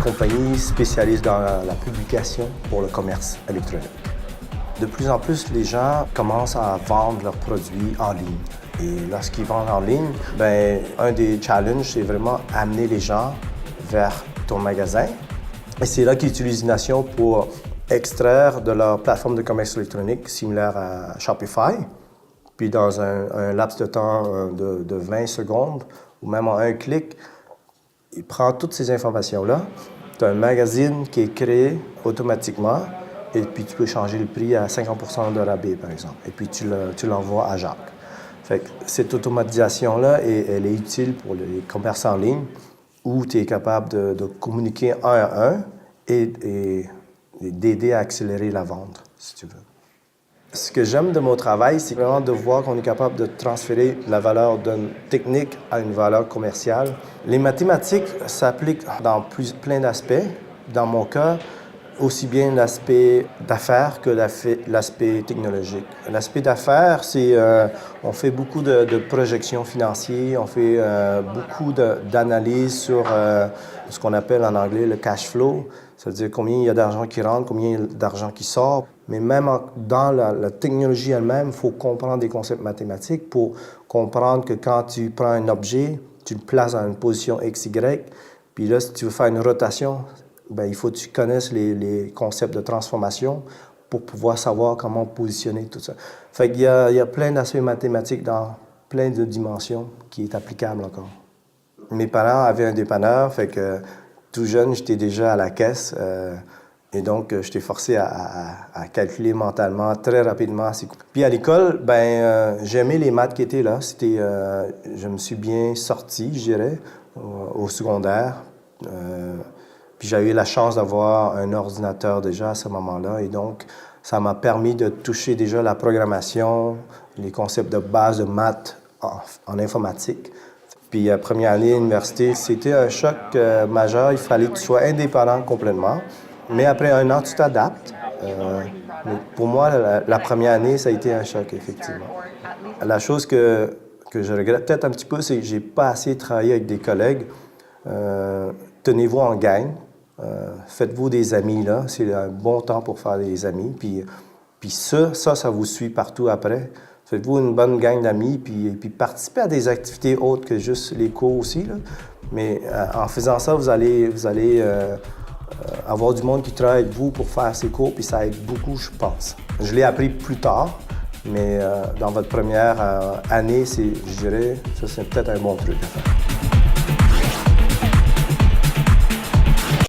compagnie spécialiste dans la publication pour le commerce électronique. De plus en plus, les gens commencent à vendre leurs produits en ligne. Et lorsqu'ils vendent en ligne, un des challenges, c'est vraiment amener les gens vers ton magasin. Et c'est là qu'ils utilisent Nation pour extraire de leur plateforme de commerce électronique similaire à Shopify. Puis dans un laps de temps de 20 secondes ou même en un clic, il prend toutes ces informations-là. Tu as un magazine qui est créé automatiquement et puis tu peux changer le prix à 50% de rabais, par exemple. Et puis tu l'envoies à Jacques. Fait que cette automatisation-là, elle est utile pour les commerces en ligne où tu es capable de communiquer un à un et d'aider à accélérer la vente, si tu veux. Ce que j'aime de mon travail, c'est vraiment de voir qu'on est capable de transférer la valeur d'une technique à une valeur commerciale. Les mathématiques s'appliquent dans plein d'aspects. Dans mon cas, aussi bien l'aspect d'affaires que l'aspect technologique. L'aspect d'affaires, c'est on fait beaucoup de projections financières, on fait beaucoup d'analyses sur ce qu'on appelle en anglais le cash flow, c'est-à-dire combien il y a d'argent qui rentre, combien il y a d'argent qui sort. Mais même dans la technologie elle-même, il faut comprendre des concepts mathématiques pour comprendre que quand tu prends un objet, tu le places dans une position X, Y, puis là, si tu veux faire une rotation, il faut que tu connaisses les concepts de transformation pour pouvoir savoir comment positionner tout ça. Fait qu'il y a plein d'aspects mathématiques dans plein de dimensions qui est applicable encore. Mes parents avaient un dépanneur, fait que tout jeune, j'étais déjà à la caisse. Et donc, j'étais forcé à calculer mentalement très rapidement. Puis à l'école, j'aimais les maths qui étaient là. Je me suis bien sorti, je dirais, au secondaire. Puis j'ai eu la chance d'avoir un ordinateur déjà à ce moment-là. Et donc, ça m'a permis de toucher déjà la programmation, les concepts de base de maths en informatique. Puis première année à l'université, c'était un choc majeur. Il fallait que tu sois indépendant complètement. Mais après un an, tu t'adaptes. Mais pour moi, la première année, ça a été un choc, effectivement. La chose que je regrette peut-être un petit peu, c'est que j'ai pas assez travaillé avec des collègues. Tenez-vous en gang. Faites-vous des amis, là. C'est un bon temps pour faire des amis. Puis ça vous suit partout après. Faites-vous une bonne gang d'amis, puis participez à des activités autres que juste les cours aussi, là. Mais en faisant ça, vous allez avoir du monde qui travaille avec vous pour faire ces cours, puis ça aide beaucoup, je pense. Je l'ai appris plus tard, mais dans votre première année, je dirais, ça c'est peut-être un bon truc à faire.